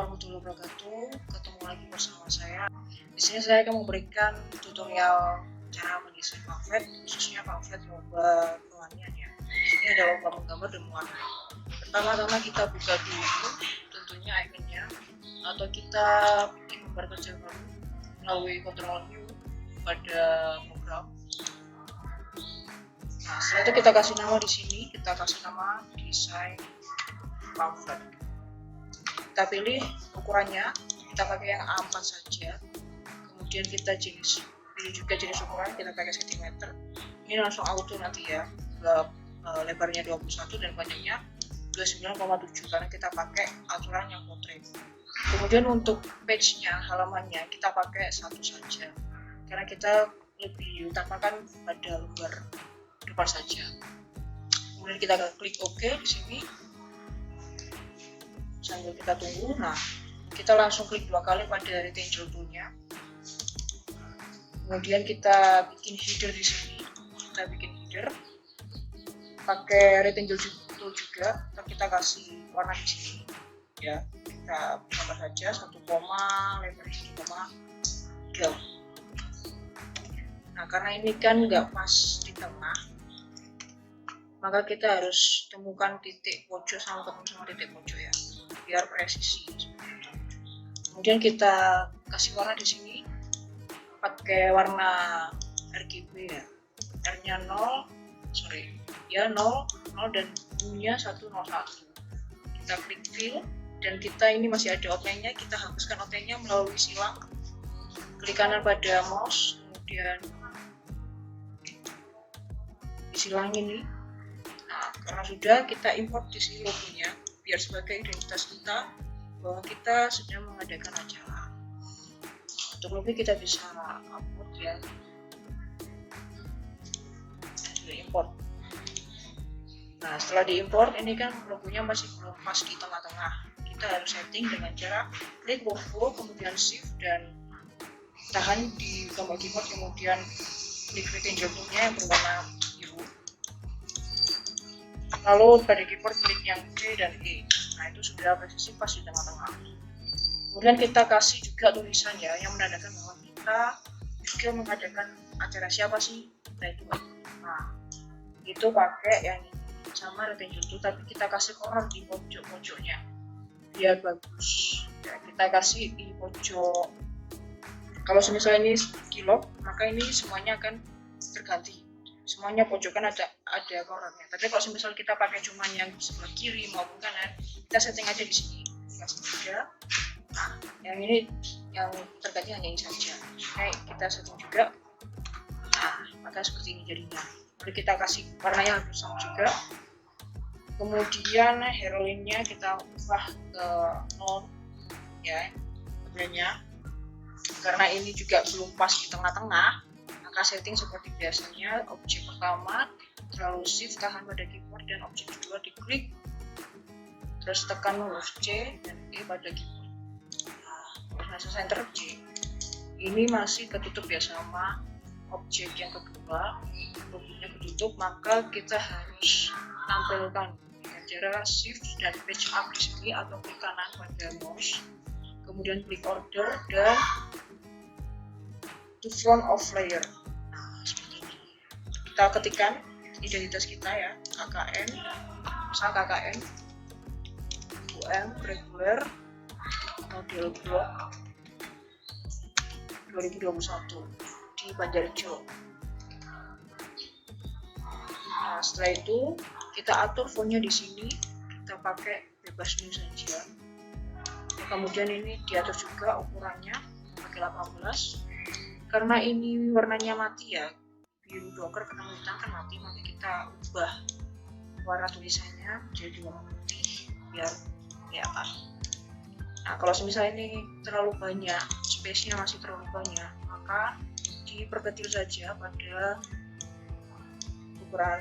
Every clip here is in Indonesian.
warahmatullahi wabarakatuh. Ketemu lagi bersama saya. Di sini saya akan memberikan tutorial cara mendesain pamflet, khususnya pamflet lomba kewangian ya. Ini ada lomba menggambar dan mewarnai. Pertama-tama kita buka dulu tentunya iconnya, atau kita bikin lembar kerja baru melalui Ctrl U pada program. Nah, setelah itu kita kasih nama di sini, kita kasih nama desain pamflet. Kita pilih ukurannya, kita pakai yang A4 saja. Kemudian kita pilih juga jenis ukuran, kita pakai cm. Ini langsung auto nanti ya. Lebarnya 21 dan panjangnya 29,7 karena kita pakai aturan yang portrait. Kemudian untuk page-nya, halamannya kita pakai satu saja karena kita lebih utamakan pada lembar depan saja. Kemudian kita klik OK di sini. Sambil kita tunggu, nah kita langsung klik dua kali pada rectangle tool-nya. Kemudian kita bikin header di sini. Kita bikin header pakai rectangle tool juga. Kita kasih warna di sini. Ya, kita tambah saja 1, lebarnya 1,3. Nah, karena ini kan nggak pas di tengah, maka kita harus temukan titik pojok sama titik pojok ya, biar presisi. Kemudian kita kasih warna di sini pakai warna RGB ya, R-nya 0 dan U-nya 101. Kita klik fill dan kita ini masih ada outline-nya, kita hapuskan outline-nya melalui silang. Klik kanan pada mouse, kemudian di silang ini. Nah, karena sudah, kita import di sini logonya biar sebagai identitas kita bahwa kita sedang mengadakan acara. Untuk logo kita bisa upload ya, sudah import. Nah, setelah diimport ini kan logonya masih belum pas di tengah-tengah. Kita harus setting dengan cara klik logo, kemudian shift dan tahan di tombol keyboard, kemudian klik rectangle tool-nya yang berwarna biru. Lalu pada keyboard klik yang C dan E. Nah, itu sudah posisi pas di tengah-tengah. Kemudian kita kasih juga tulisan ya yang menandakan bahwa kita juga mengadakan acara siapa sih, kita itu. Nah, itu pakai yang sama rectangle tool, tapi kita kasih koran di pojok-pojoknya biar bagus ya. Kita kasih di pojok, kalau misalnya ini kilo, maka ini semuanya akan terganti, semuanya pojokan ada korannya. Tapi kalau misalnya kita pakai cuma yang sebelah kiri maupun kanan, kita setting aja di sini, kasih juga. Nah, yang ini yang terganti hanya ini saja. Oke, kita setting juga. Nah, maka seperti ini jadinya. Lalu kita kasih warnanya hampir sama juga. Kemudian heroinnya kita ubah ke 0 ya, sebenarnya karena ini juga belum pas di tengah-tengah, maka setting seperti biasanya. Objek pertama terlalu shift tahan pada keyboard, dan objek kedua diklik terus tekan huruf C dan E pada keyboard. Nah, center C ini masih ketutup ya sama objek yang kedua, logonya ketutup, maka kita harus tampilkan dengan cara shift dan page up di sini atau klik kanan pada mouse, kemudian klik order dan to front of layer. Nah, seperti ini. Kita ketikkan identitas kita ya, KKN, misal KKN UM reguler model blok 2021 di Banjarjo. Nah, setelah itu kita atur fontnya di sini, kita pakai bebas new saja. Nah, kemudian ini diatur juga ukurannya pakai 18. Karena ini warnanya mati ya, biru doker ketemu hitam kan mati, maka kita ubah warna tulisannya jadi warna putih biar kelihatan. Nah, kalau misalnya ini terlalu banyak, space-nya masih terlalu banyak, maka diperkecil saja pada ukuran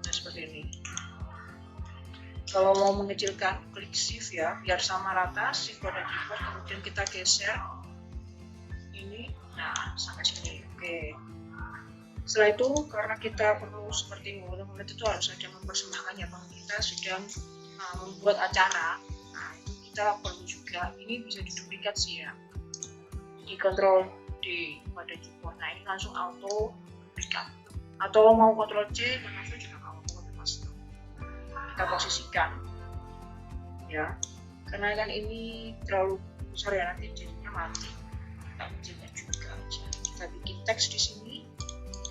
seperti ini. Kalau mau mengecilkan, klik shift ya, biar sama rata, shift pada keyboard, kemudian kita geser ini, nah sampai sini. Oke, Setelah itu karena kita perlu seperti mulut itu harus ada mempersembahkannya bahwa kita sedang membuat acara. Nah itu kita perlu juga, ini bisa diduplikat sih ya, di Ctrl D pada keyboard. Nah ini langsung auto duplikat, atau mau Ctrl C dan langsung juga auto paste. Kita posisikan ya, karena kan ini terlalu besar ya, nanti jadinya mati. Kita kecilkan juga aja. Kita bikin teks di sini,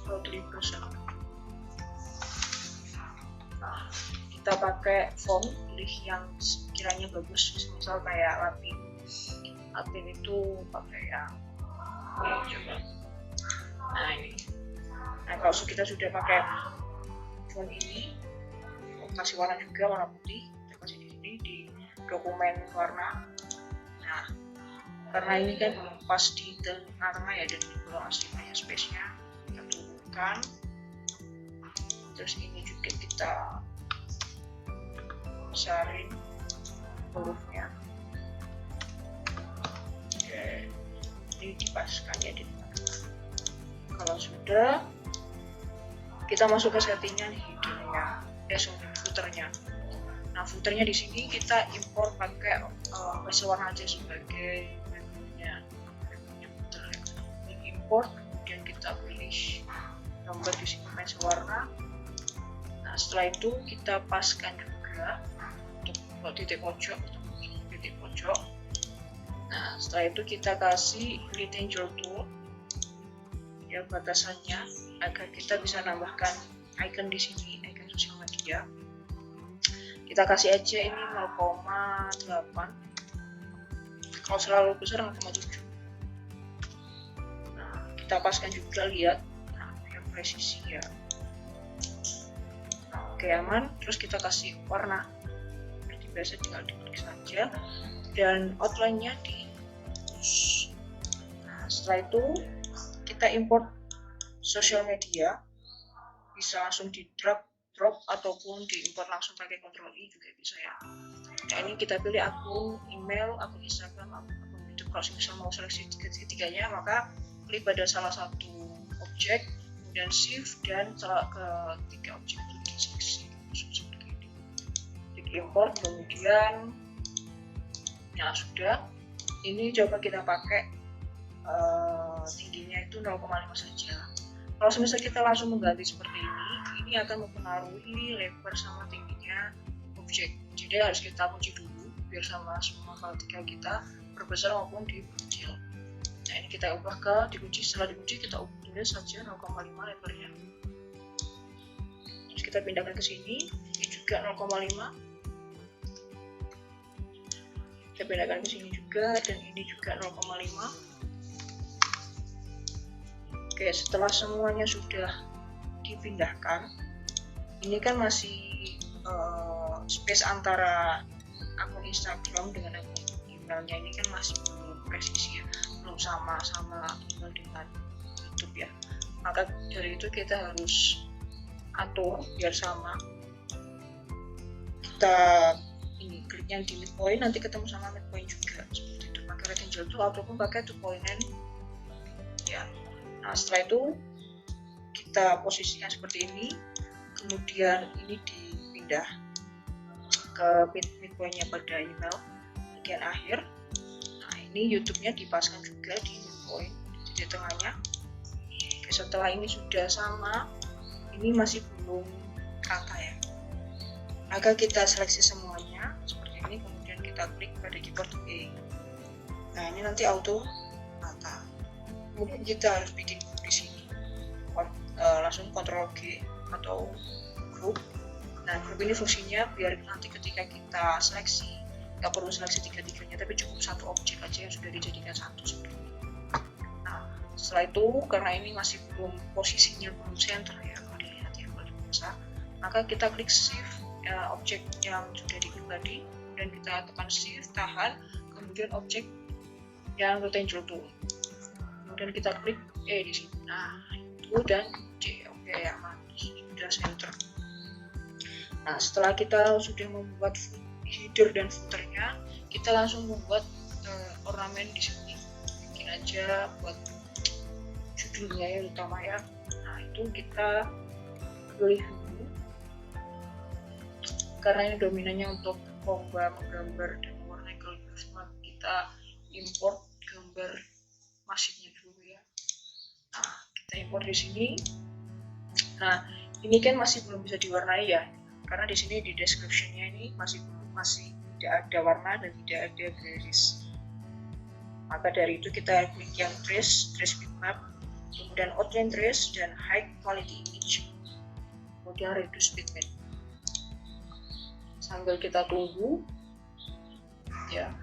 Rotary Browser. Nah, kita pakai font, pilih yang sekiranya bagus, misal kayak Latin. Latin itu pakai yang coba. Nah ini. Nah kalau kita sudah pakai font ini, kasih warna juga, warna putih. Kita kasih di sini di dokumen warna. Nah karena ini kan pas di tengah-tengah ya, dan di belakang asli banyak space-nya, kita turunkan. Terus ini juga kita besarin hurufnya. Oke, ini dipaskan ya di tengah-tengah. Kalau sudah, kita masuk ke settingan headernya, footernya. Nah footernya di sini kita import pakai bahasa warna aja sebagai menunya footer. Ini import, kemudian kita pilih gambar di sini bahasa warna. Nah setelah itu kita paskan juga untuk titik pojok atau titik pojok. Nah setelah itu kita kasih rectangle tool ya, batasannya agar kita bisa nambahkan icon di sini, icon sosial media. Kita kasih aja ini 0,8, kalau selalu besar 0,7. Nah kita paskan juga, lihat, nah yang presisi ya. Nah, oke aman. Terus kita kasih warna seperti biasa, tinggal diklik saja dan outline-nya di push. Nah setelah itu kita import sosial media, bisa langsung di drag drop ataupun diimport langsung pakai Ctrl I juga bisa ya. Nah ini kita pilih akun email, akun Instagram, akun YouTube. Kalau misal mau seleksi ketiganya, maka klik pada salah satu objek, kemudian shift dan ketiga objek itu diseleksi seperti ini. Klik import, kemudian ya sudah. Ini coba kita pakai tingginya itu 0,5 saja. Kalau misalnya kita langsung mengganti seperti ini akan mempengaruhi lebar sama tingginya objek. Jadi harus kita kunci dulu biar sama semua ketika kita berbesar maupun diperkecil. Nah ini kita ubah ke dikunci, setelah dikunci kita tulis saja 0,5 lebarnya. Terus kita pindahkan ke sini, ini juga 0,5. Kita pindahkan ke sini juga, dan ini juga 0,5. Oke, setelah semuanya sudah dipindahkan, ini kan masih space antara akun Instagram dengan akun emailnya ini kan masih belum presisi ya, belum sama-sama email dengan YouTube ya. Maka dari itu kita harus atur biar sama. Kita ini kliknya di midpoint, nanti ketemu sama midpoint juga seperti itu, pakai rectangle tool ataupun pakai 2 point ya. Nah setelah itu kita posisikan seperti ini, kemudian ini dipindah ke midpointnya pada email bagian akhir. Nah ini YouTube-nya dipaskan juga di midpoint di tengahnya. Oke, setelah ini sudah sama, ini masih belum rata ya, maka kita seleksi semuanya seperti ini, kemudian kita klik pada keyboard E. Nah ini nanti auto rata. Kemudian kita harus bikin di sini, langsung Ctrl G atau group. Nah group ini fungsinya biar nanti ketika kita seleksi nggak perlu seleksi tiga-tiganya, tapi cukup satu objek aja yang sudah dijadikan satu seperti ini. Nah setelah itu karena ini masih belum posisinya belum center ya, kalau dilihat ya, kalau dibaca, maka kita klik shift objek yang sudah diklik tadi, dan kita tekan shift, tahan, kemudian objek yang rectangle tool. Kemudian kita klik E di sini. Nah, itu dan C. Oke, aman. Sudah center. Nah, setelah kita sudah membuat header dan footernya, kita langsung membuat ornamen di sini. Bikin aja buat judulnya ya, utama ya. Nah, itu kita pilih dulu, karena ini dominannya untuk lomba menggambar dan mewarnai kaligrafi, maka kita import gambar masifnya dulu ya. Nah, kita import di sini. Nah, ini kan masih belum bisa diwarnai ya, karena di sini di description-nya ini masih tidak ada warna dan tidak ada garis. Maka dari itu kita klik yang trace bitmap, kemudian outline trace dan high quality image, kemudian reduce bitmap. Sambil kita tunggu ya.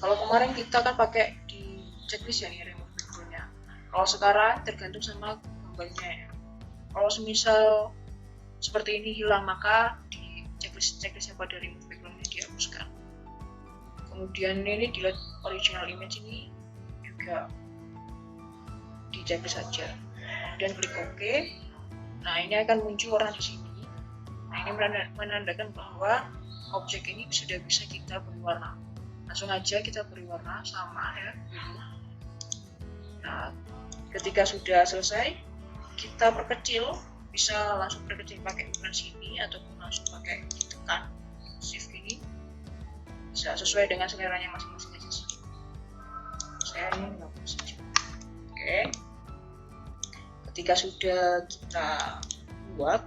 Kalau kemarin kita kan pakai di checklist ya remove background-nya. Kalau sekarang tergantung sama gambarnya ya. Kalau semisal seperti ini hilang, maka di checklist pada remove background-nya dihapuskan. Kemudian ini delete original image, ini juga di checklist saja. Kemudian klik OK. Nah, ini akan muncul warna di sini. Nah, ini menandakan bahwa objek ini sudah bisa kita beri warna. Langsung aja kita beri warna sama ya. Nah, ketika sudah selesai, kita perkecil, bisa langsung perkecil pakai ukuran sini ataupun langsung pakai ditekan shift ini, bisa sesuai dengan seleranya masing-masing aja sih. Saya ini nggak saja. Oke, ketika sudah kita buat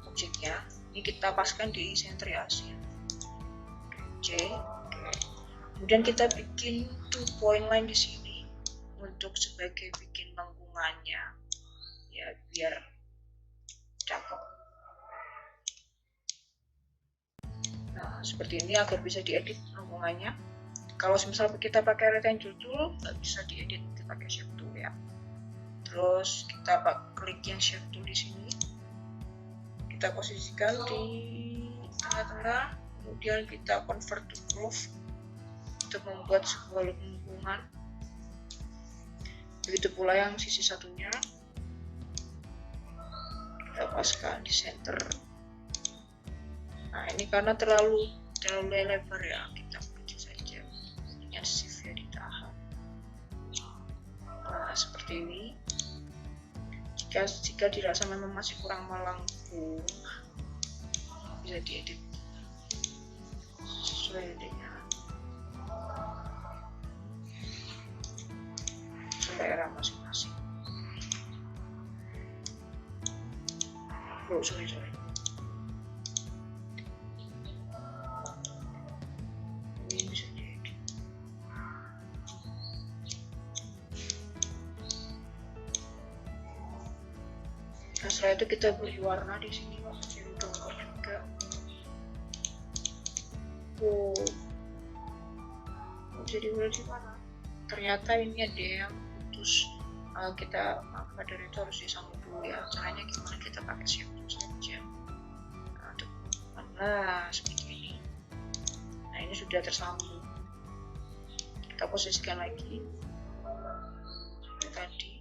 objeknya, ini kita paskan di center ya, C. Kemudian kita bikin 2 point line di sini untuk sebagai bikin lengkungannya ya, biar cakep. Nah, seperti ini agar bisa diedit lengkungannya. Kalau misalnya kita pakai rectangle tool, nggak bisa diedit, kita pakai shape tool ya. Terus kita klik yang shape tool di sini, kita posisikan di tengah-tengah. Kemudian kita convert to groove untuk membuat sebuah lengkungan. Begitu pula yang sisi satunya, kita paskan di center. Nah, ini karena terlalu lebar ya, kita kecil saja dengan shift ya, ditahan. Nah, seperti ini. Jika dirasa memang masih kurang melengkung, bisa diedit sesuai dengan selera masing-masing. Sorry. Ini bisa diedit. Nah, setelah itu kita beri warna di sini, juga. Jadi mulai di mana? Ternyata ini ada yang putus. Kita maka dari itu harus disambung dulu ya. Caranya gimana? Kita pakai shape tool saja. Nah, seperti ini. Nah, ini sudah tersambung. Kita posisikan lagi seperti tadi.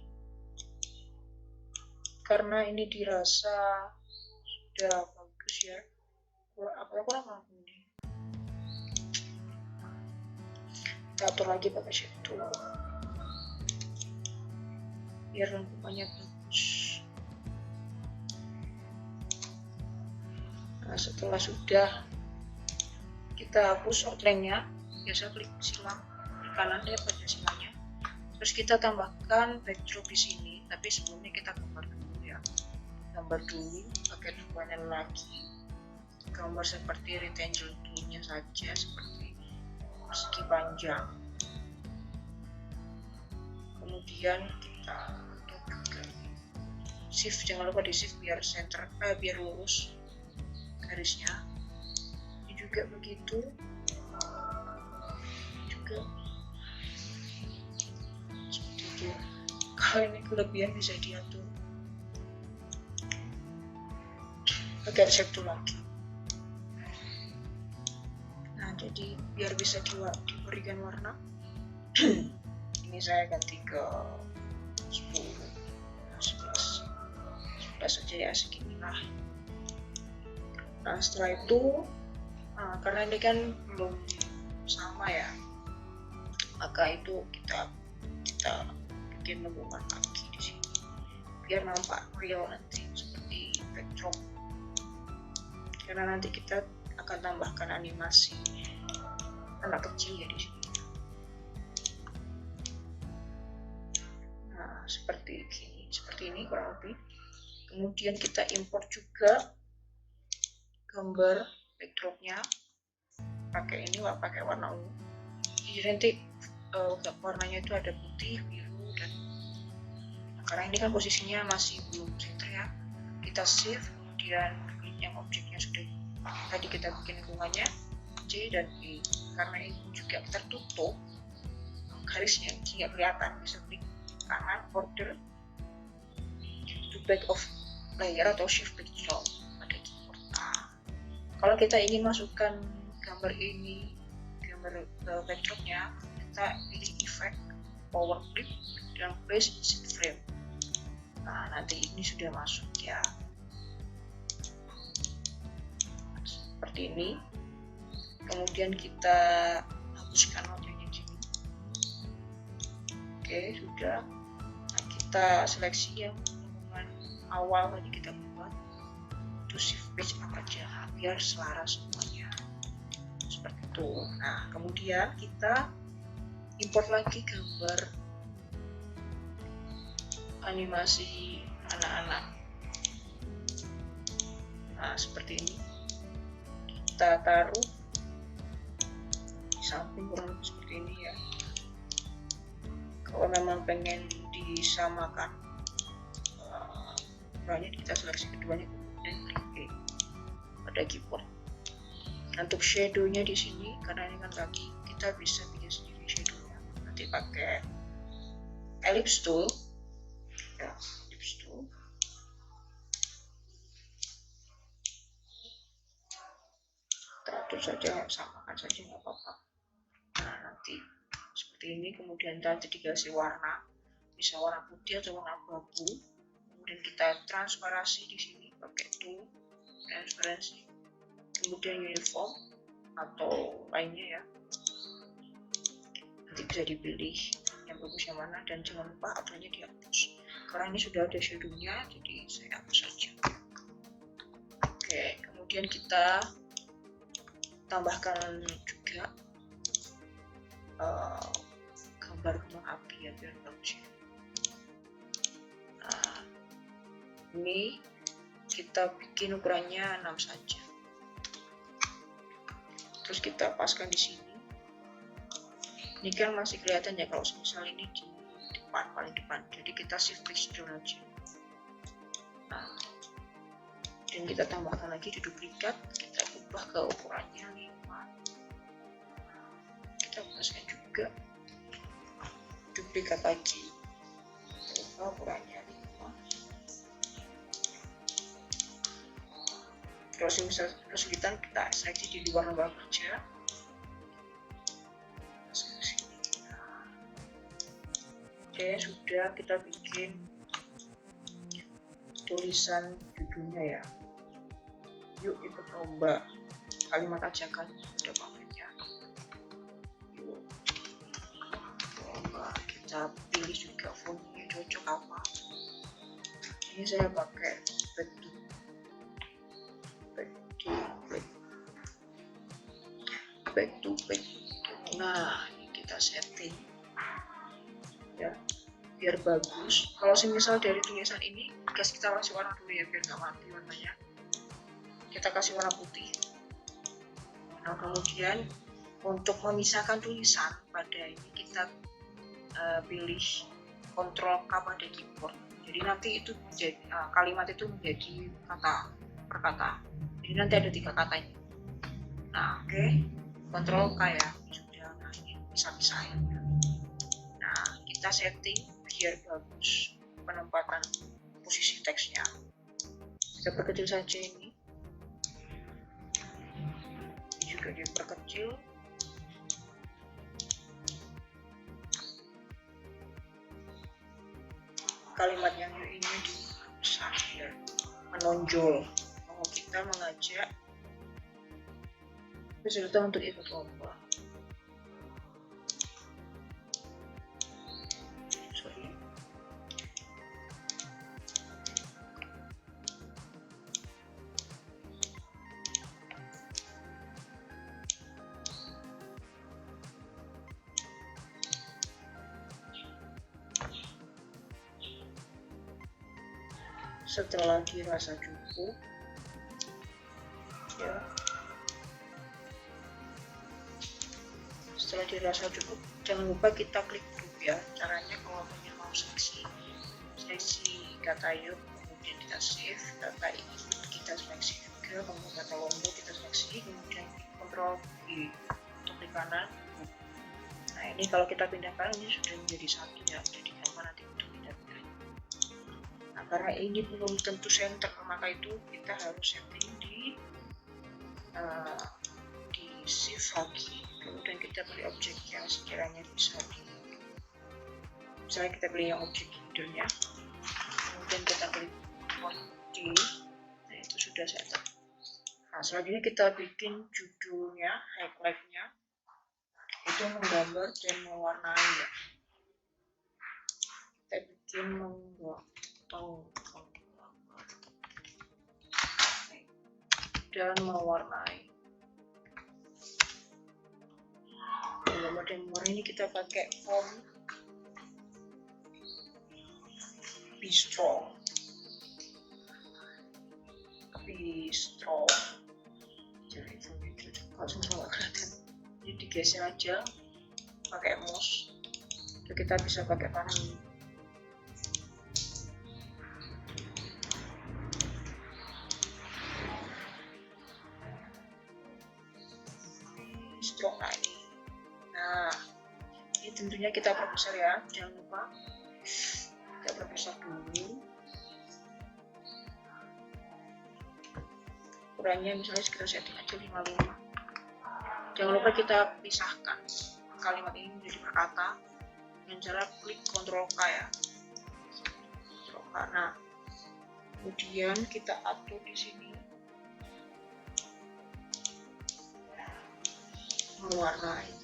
Karena ini dirasa sudah bagus ya. Kurang mampu ini. Kita atur lagi pakai shape tool biar lengkungannya bagus. Nah, setelah sudah kita hapus outline-nya, biasa klik silang di kanan ya pada silangnya. Terus kita tambahkan backdrop di sini, tapi sebelumnya kita gambar dulu ya. Gambar dulu pakai panel lagi. Gambar seperti rectangle tool-nya saja, seperti persegi panjang. Kemudian kita shift, jangan lupa di shift biar center, biar lurus garisnya. Ini juga begitu. Juga seperti itu. Kalau ini kelebihan bisa diatur. Pakai shape tool lagi. Nah, jadi biar bisa diberikan warna. Ini saya ganti ke 10, 11 saja ya, seginilah. Nah, setelah itu Karena ini kan belum sama ya, maka itu kita bikin lembungan lagi di sini biar nampak real nanti seperti backdrop, karena nanti kita akan tambahkan animasi anak kecil ya di sini. Nah, seperti ini kurang lebih. Kemudian kita import juga gambar backdropnya pakai ini, pakai warna ungu. Jadi nanti warnanya itu ada putih, biru, dan karena ini kan posisinya masih belum center ya, kita save. Kemudian yang objeknya sudah tadi kita bikin lingkungannya C dan E, karena ini juga tertutup garisnya nggak kelihatan, bisa klik kanan border to back of layer atau shift klik drop pada keyboard. Kalau kita ingin masukkan gambar ini, gambar backdropnya, kita pilih effect, power clip, dan place in frame. Nanti ini sudah masuk ya, seperti ini. Kemudian kita hapuskan wajahnya di sini. Oke, sudah. Nah, kita seleksi yang hubungan awal tadi kita buat itu shift page apa aja biar selaras semuanya seperti itu. Nah, kemudian kita import lagi gambar animasi anak-anak. Nah, seperti ini kita taruh di samping kurang lebih seperti ini ya. Kalau memang pengen disamakan ukurannya, kita seleksi keduanya dan klik E pada keyboard. Untuk shadownya di sini, karena ini kan kaki, kita bisa bikin sendiri shadownya. Nanti pakai ellipse tool ya, ellipse tool. Kita atur saja, samakan saja nggak apa-apa. Nah, nanti seperti ini. Kemudian nanti dikasih warna, bisa warna putih atau warna abu-abu. Kemudian kita transparansi di sini pakai tool transparansi. Kemudian uniform atau lainnya ya, nanti bisa dipilih yang bagus yang mana, dan jangan lupa aturannya dihapus karena ini sudah ada shadownya, jadi saya hapus saja. Oke, kemudian kita tambahkan juga gambar kembang api ya biar bagus ya. Nah, ini kita bikin ukurannya 6 saja. Terus kita paskan di sini. Ini kan masih kelihatan ya kalau misal ini di depan, paling depan. Jadi kita shift klik down aja. Nah, dan kita tambahkan lagi di duplikat. Kita ubah ke ukurannya 5. Kita paskan juga duplikat lagi. Ubah ukurannya 5. Terus misal kesulitan, kita seleksi di luar lembar kerja. Oke, sudah, kita bikin tulisan judulnya ya. Yuk ikut lomba, kalimat ajakan udah pamfletnya. Yuk lomba, kita pilih juga fontnya cocok apa. Ini saya pakai back to black. Nah, ini kita setting ya biar bagus. Kalau misal dari tulisan ini kita kasih warna dulu ya biar nggak mati warnanya, kita kasih warna putih. Nah, kemudian untuk memisahkan tulisan pada ini kita pilih Ctrl K pada keyboard, jadi nanti itu menjadi kalimat itu menjadi kata per kata, jadi nanti ada 3 katanya. Nah, oke, Ctrl K ya, sudah. Nah, ini bisa-bisain. Nah, kita setting biar bagus penempatan posisi teksnya. Kita perkecil saja ini juga diperkecil. Kalimat yang ini dibesar biar menonjol bahwa kita mengajak kesulitan untuk ikut lomba. Setelah dirasa cukup ya, setelah dirasa cukup jangan lupa kita klik grup ya. Caranya kalau punya mau seleksi kata yuk, kemudian kita save data ini, kita seleksi juga, kemudian kata lomba kita seleksi, kemudian kontrol di untuk klik kanan. Nah ini kalau kita pindahkan ini sudah menjadi satu ya, jadi gampang nanti untuk pindah-pindah. Nah karena ini belum tentu center, maka itu kita harus setting di shift lagi, kemudian kita pilih objek yang sekiranya bisa misalnya kita pilih yang objek leadernya, kemudian kita klik di, nah itu sudah setting. Nah selanjutnya kita bikin judulnya, highlightnya itu menggambar dan mewarnai ya. Kita bikin dan mewarnai. Menggambar dan mewarnai ini kita pakai font Bistro. Jadi itu langsung sama kelihatan. Jadi digeser aja pakai mouse. Jadi kita bisa pakai panah ini. Bistro, nah ini. Nah, ini tentunya kita perbesar ya, jangan lupa kita perbesar dulu. Ukurannya misalnya sekitar setting aja 55. Jangan lupa kita pisahkan kalimat ini menjadi perkata dengan cara klik Ctrl K ya. Ctrl K. Nah, kemudian kita atur di sini mewarnai.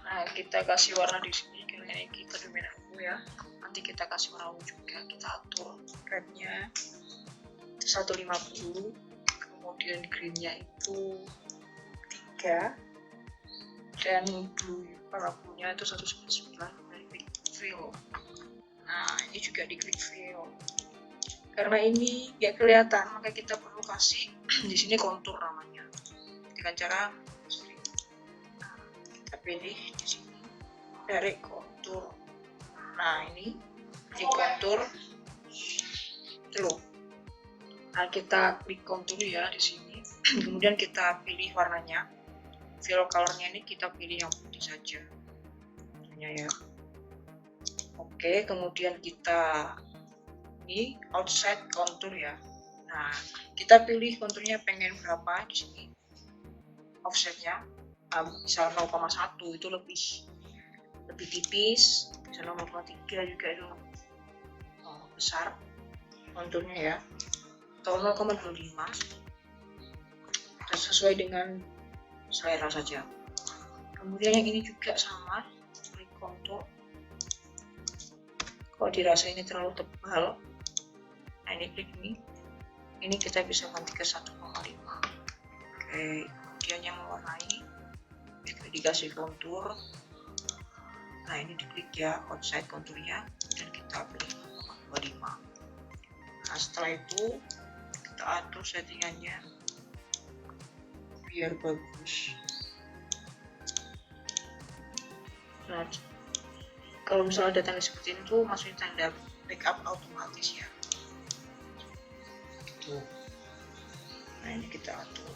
Nah, kita kasih warna di sini, kayaknya kita domain ungu ya. Nanti kita kasih warna ungu juga, kita atur rednya 150, kemudian greennya itu 3, dan blue warna bluenya itu 199. Kemudian klik fill. Nah, ini juga diklik fill. Karena ini nggak kelihatan, maka kita perlu kasih di sini kontur namanya. Dengan cara kita pilih di sini dari kontur. Nah ini di kontur dulu. Nah kita klik kontur ya di sini. Kemudian kita pilih warnanya. Fill colornya ini kita pilih yang putih saja. Ya. Oke, kemudian kita ini outside kontur ya. Nah kita pilih konturnya pengen berapa di sini. Offsetnya misal 0,1 itu lebih tipis, misal 0,3 juga itu besar konturnya ya, atau 0,25 sesuai dengan selera saja. Kemudian yang ini juga sama, klik kontur. Kalau dirasa ini terlalu tebal, nah ini klik ini kita bisa ganti ke 1,5. Oke, kemudian yang mewarnai dikasih kontur. Nah ini diklik ya outside konturnya dan kita pilih 0,25. Nah setelah itu kita atur settingannya biar bagus. Nah kalau misalnya ada tanda seperti itu maksudnya tanda backup otomatis ya gitu. Nah ini kita atur.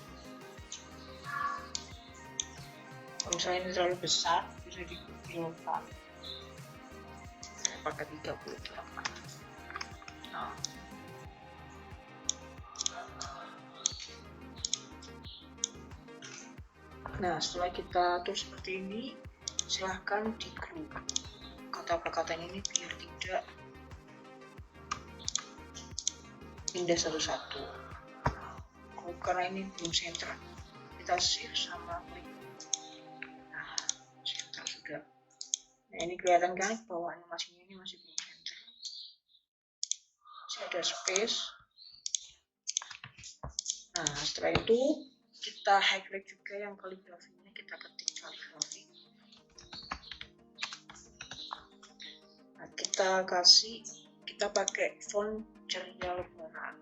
Kalau misalnya ini terlalu besar bisa dikecilkan. Saya pakai 38. Nah setelah kita atur seperti ini, silahkan di group kata per katanya ini biar tidak pindah satu-satu. Group karena ini belum center, kita shift sama klik. Nah, center sudah. Nah, ini kelihatan kan bahwa animasinya ini masih belum center, masih ada space. Nah, setelah itu kita highlight juga yang kaligrafinya, kita ketik kaligrafi. Nah, kita pakai font Ceria Lebaran.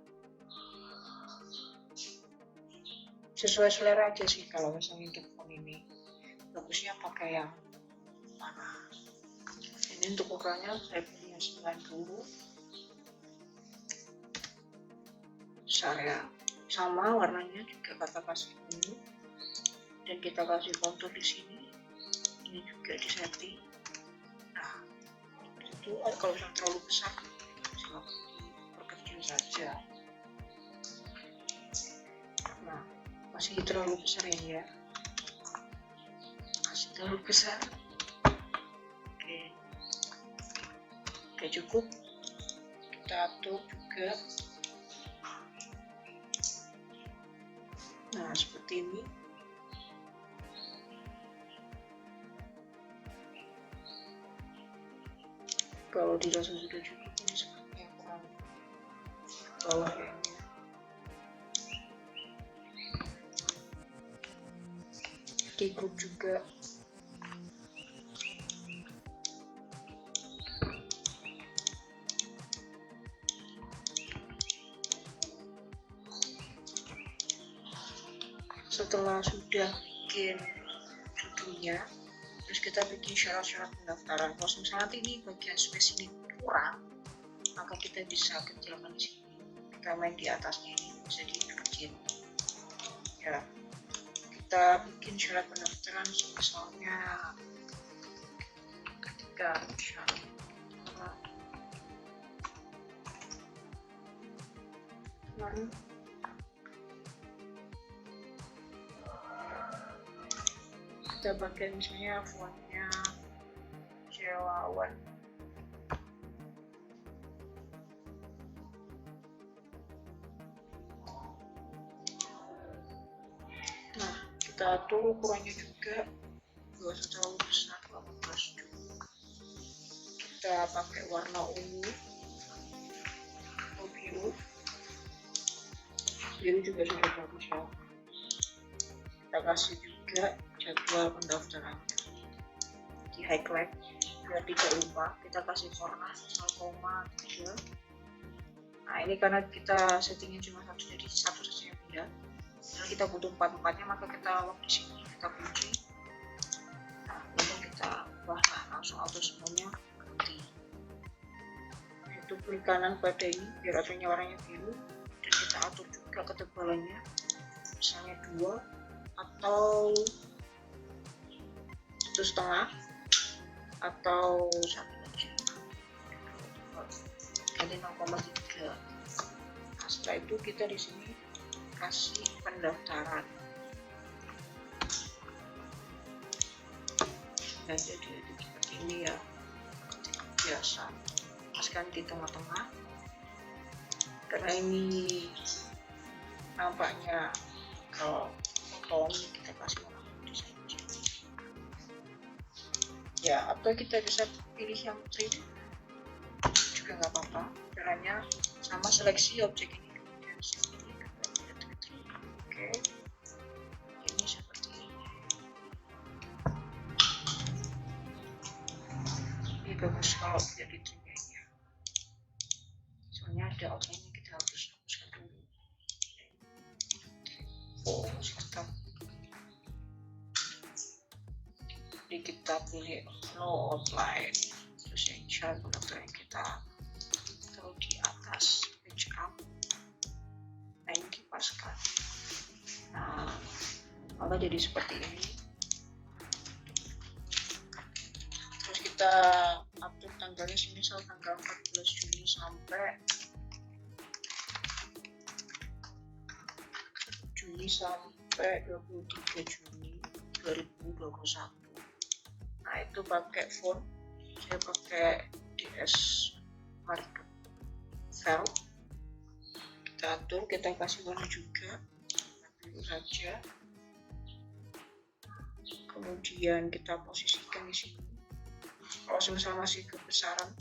Sesuai selera aja sih, kalau misalnya untuk font ini bagusnya pakai yang mana. Ini untuk ukurannya saya pilih yang 90 besar ya. Sama warnanya juga kita kasih ungu dan kita kasih kontur di sini. Ini juga disetting. Nah, itu kalau yang terlalu besar silakan diperkecil saja. Nah, masih terlalu besar ini ya. Masih terlalu besar. Oke, cukup. Kita atur juga. Nah, seperti ini. Kalau dirasa sudah cukup, ini seperti yang kurang bawah ya. Di grup juga. Setelah sudah bikin judulnya, terus kita bikin syarat-syarat pendaftaran. Kalau misalnya nanti ini bagian space ini kurang, maka kita bisa kecilkan di sini. Kita main di atasnya ini bisa dikecil. Ya, kita bikin syarat pendaftaran misalnya ketika syarat kita pakai misalnya fontnya Cewawan. Nah, kita atur ukurannya juga, gak usah terlalu besar, 18 cukup. Kita pakai warna ungu atau biru juga sudah bagus ya. Kita kasih juga jadwal pendaftarannya di highlight biar tidak lupa. Kita kasih warna 0,3. Nah, ini karena kita settingnya cuma satu, jadi satu saja yang pindah. Kalau kita butuh 4-4-nya, maka kita lock di sini, kita kunci. Nah, lalu kita ubah, langsung auto semuanya ganti. Itu klik kanan pada ini biar adanya warnanya biru, dan kita atur juga ketebalannya, misalnya 2 atau 1,5 atau 1 aja. Jadi 0,3. Nah, setelah itu kita di sini kasih pendaftaran. Dan jadi seperti ini ya, biasa. Masukkan di tengah-tengah. Karena ini nampaknya kalau potong, kita kasih warna putih saja. Ya, atau kita bisa pilih yang trim juga nggak apa-apa. Caranya sama, seleksi objek ini, kemudian sini, kemudian trim. Oke, ini seperti ini. Ini bagus kalau tidak di trim kayaknya. Soalnya ada outline yang kita harus hapuskan dulu. Oh, tetap. Jadi kita pilih no outline, terus yang syarat pendaftaran kita taruh di atas page up. Nah, ini kipaskan. Nah, maka jadi seperti ini. Terus kita atur tanggalnya sini, misal tanggal 14 Juni sampai Juni sampai 23 Juni 2021. Nah, itu pakai font, saya pakai DS Market File. Kita atur, kita kasih warna juga biru saja, kemudian kita posisikan di sini. Kalau misal masih kebesaran,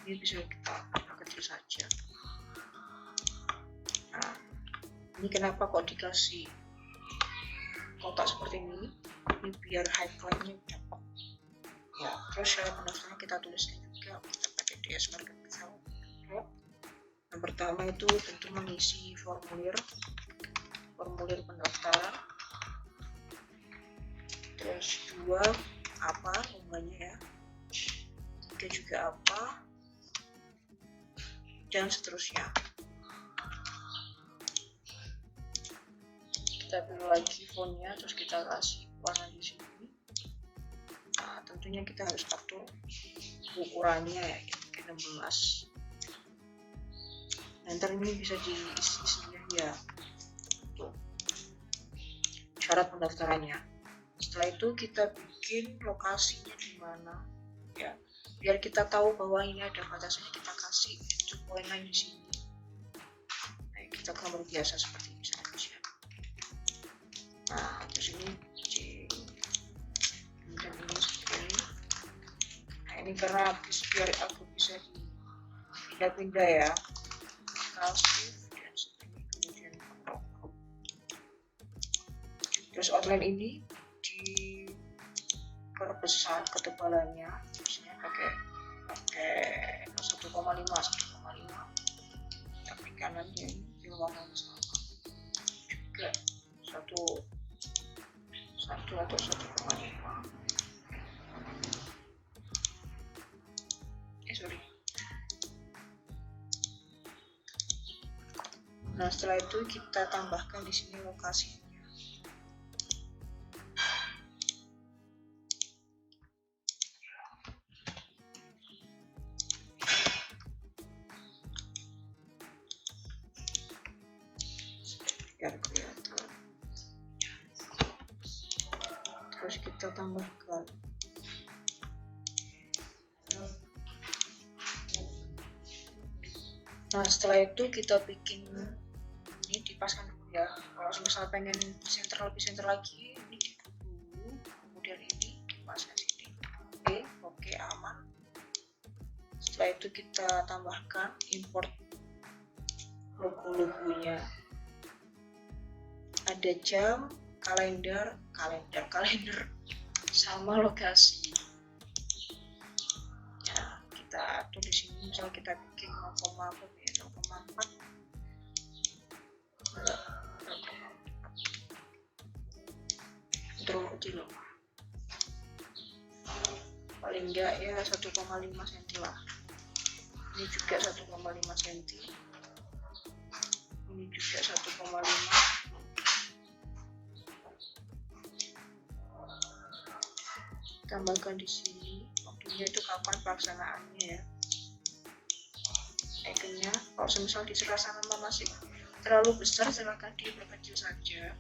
ini bisa kita kecil saja. Nah, ini kenapa kok dikasih kotak seperti ini? Ini biar highlightnya dapat. Ya, terus syarat pendaftaran kita tuliskan juga, kita pakai DS Market File. Yang pertama itu tentu mengisi formulir pendaftaran. Terus 2 apa namanya ya, 3 juga apa, dan seterusnya. Kita pilih lagi fontnya, terus kita kasih warna di sini. Nah, tentunya kita harus atur ukurannya ya, 16. Ntar ini bisa diisi sendiri ya. Tuh, syarat pendaftarannya. Setelah itu kita bikin lokasinya di mana ya, biar kita tahu bahwa ini ada batasannya, kita kasih poin line di sini. Nah, kita gambar biasa seperti ini saja. Nah, terus ini dan ini seperti ini. Nah, ini karena biar aku bisa dipindah-pindah ya, kasih dan seperti ini, kemudian terus outline ini diperbesar ketebalannya, misalnya pakai 1,5, tapi kanannya ini warnanya sama juga 1 atau 1,5. Sorry. Nah, setelah itu kita tambahkan di sini lokasinya. Biar kelihatan. Terus kita tambahkan nah, setelah itu kita bikin ini, dipaskan dulu ya. Kalau misal pengen lebih center lagi, ini diklik dulu, kemudian ini dipaskan sini. Oke, aman. Setelah itu kita tambahkan import logo-logonya. Ada jam, kalender sama lokasi. Ya, kita atur di sini. Misal kita bikin 0,4 terlalu kecil, paling enggak ya 1,5 cm lah. Ini juga 1,5 cm, ini juga 1,5. Tambahkan di sini waktunya itu kapan pelaksanaannya ya, ikonnya. Kalau misal dirasa memang masih terlalu besar, silakan diperkecil saja.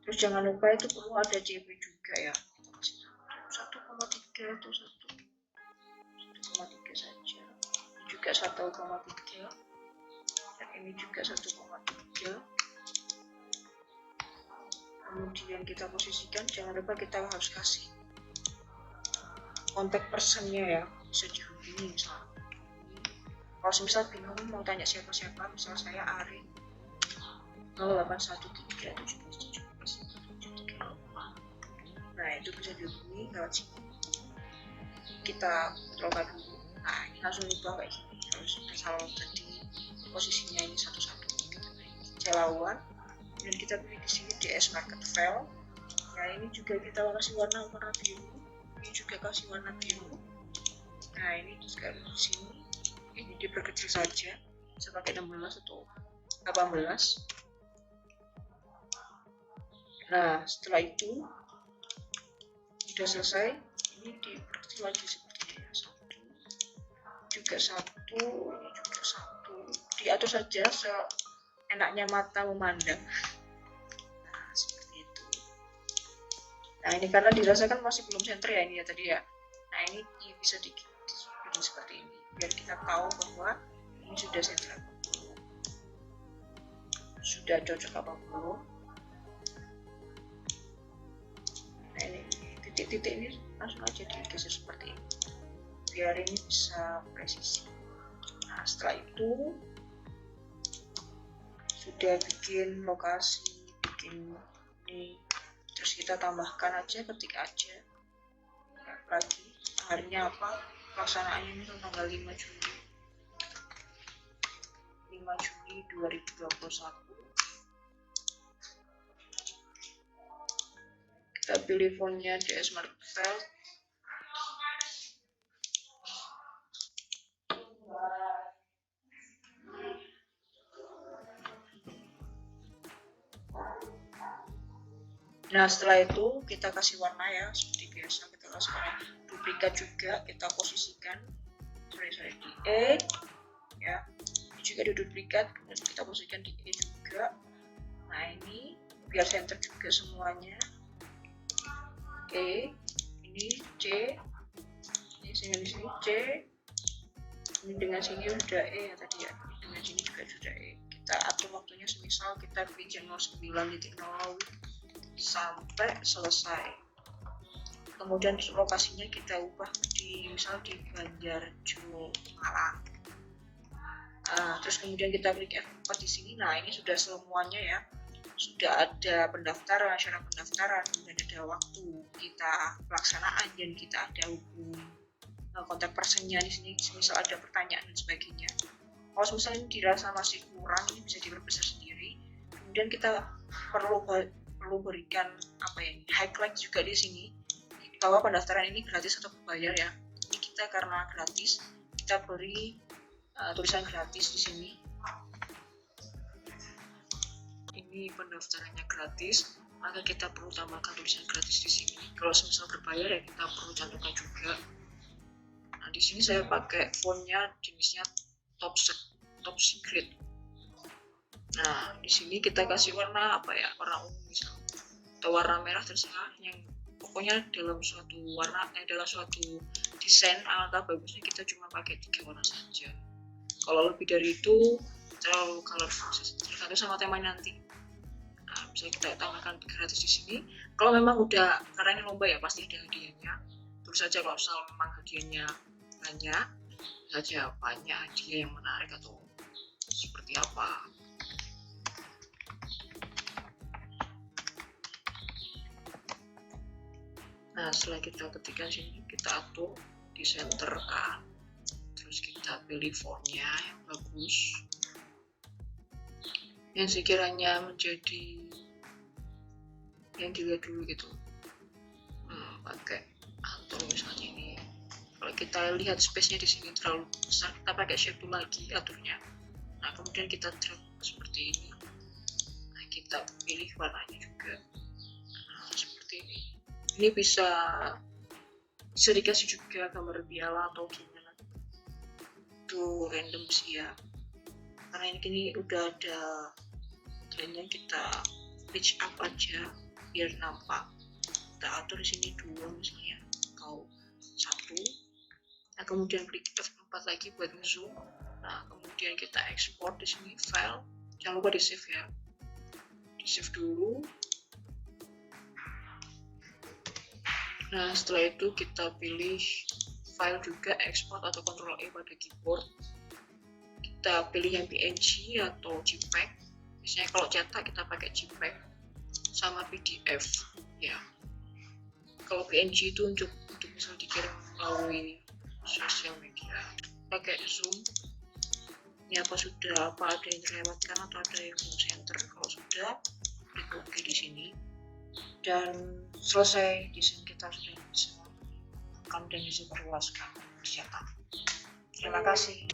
Terus jangan lupa itu perlu ada JP juga ya, 1,3 atau 1,3 saja. Ini juga 1,3, dan ini juga 1,3. Kemudian kita posisikan, jangan lupa kita harus kasih kontak personnya ya, bisa dihubungi misalnya. Kalau misal bingung mau tanya siapa-siapa, misal saya Arin 08131717. Nah, itu bisa dihubungi lewat sini. Kita kontrolkan dulu. Nah, ini langsung dibawa kayak gini. Terus misal tadi posisinya ini satu-satu, kita pilih jalawan, dan kita pilih di sini DS Market File. Nah, ini juga kita kasih warna biru. Ini juga kasih warna biru. Nah, ini juga di sini. Ini diperkecil saja, bisa pakai 16 atau 18. Nah, setelah itu sudah selesai. Ini diperkecil lagi seperti ini ya, 1, juga 1, ini juga 1. Diatur saja seenaknya mata memandang. Nah, seperti itu. Nah ini karena dirasakan masih belum center ya ini ya tadi ya. Nah ini bisa dipilih seperti ini biar kita tahu bahwa ini sudah center apa belum, sudah cocok apa belum. Nah ini titik-titik ini langsung aja digeser seperti ini biar ini bisa presisi. Nah setelah itu sudah bikin lokasi, bikin ini, terus kita tambahkan aja, ketik aja lagi harinya apa, pelaksanaannya ini tanggal 5 Juli 2021. Kita pilih fontnya DS Markfeld. Nah setelah itu kita kasih warna ya seperti biasa, kita kasih warna duplikat juga, kita posisikan di E ya, ini juga di duplikat, kemudian kita posisikan di E juga. Nah ini biar center juga semuanya. E ini C, ini sehingga di sini C, ini dengan sini sudah E ya tadi ya, dengan sini juga sudah E. Kita atur waktunya, semisal kita bikin 09.00 sampai selesai. Kemudian lokasinya kita ubah di misal di Banjarjo Malang. Terus kemudian kita klik F4 di sini. Nah ini sudah semuanya ya, sudah ada pendaftaran, syarat pendaftaran, kemudian ada waktu kita pelaksanaan, dan kita ada hubung kontak personnya di sini. Misal ada pertanyaan dan sebagainya. Kalau misalnya ini dirasa masih kurang, ini bisa diperbesar sendiri. Kemudian kita perlu berikan apa ya, highlight juga di sini bahwa pendaftaran ini gratis atau berbayar ya. Ini kita karena gratis, kita beri tulisan gratis di sini. Ini pendaftarannya gratis, maka kita perlu tambahkan tulisan gratis di sini. Kalau misal berbayar ya kita perlu cantumkan juga. Nah di sini saya pakai fontnya jenisnya top secret. Nah di sini kita kasih warna apa ya, warna ungu misal, atau warna merah, terserah, yang pokoknya dalam suatu warna dalam suatu desain alangkah bagusnya kita cuma pakai 3 warna saja. Kalau lebih dari itu terlalu colorful, tergantung sama temanya nanti. Nah bisa kita tambahkan gratis di sini. Kalau memang udah, karena ini lomba ya pasti ada hadiahnya, terus saja kalau misal memang hadiahnya banyak saja, banyak hadiah yang menarik atau seperti apa. Nah setelah kita ketikkan sini, kita atur di center kan, terus kita pilih fontnya yang bagus, yang sekiranya menjadi yang dilihat dulu gitu. Pakai atur misalnya ini, kalau kita lihat space-nya di sini terlalu besar, kita pakai shape tool lagi aturnya. Nah kemudian kita drag seperti ini. Nah kita pilih warnanya juga. Nah seperti ini. Ini bisa dikasih juga gambar piala atau gimana, itu random sih ya, karena ini udah ada trendnya. Kita pitch up aja biar nampak. Kita atur di sini 2 misalnya atau 1. Nah kemudian klik F4 lagi buat zoom. Nah kemudian kita ekspor di sini file, jangan lupa di save ya, di save dulu. Nah setelah itu kita pilih file juga, export atau Ctrl E pada keyboard. Kita pilih yang PNG atau JPEG. Biasanya kalau cetak kita pakai JPEG sama PDF ya. Kalau PNG itu untuk misal dikirim melalui sosial media. Pakai zoom. Ini apa sudah, apa ada yang terlewatkan atau ada yang belum center. Kalau sudah, klik OK di sini. Dan selesai, desain kita sudah bisa rekam dan bisa perluaskan dicetak. Terima kasih.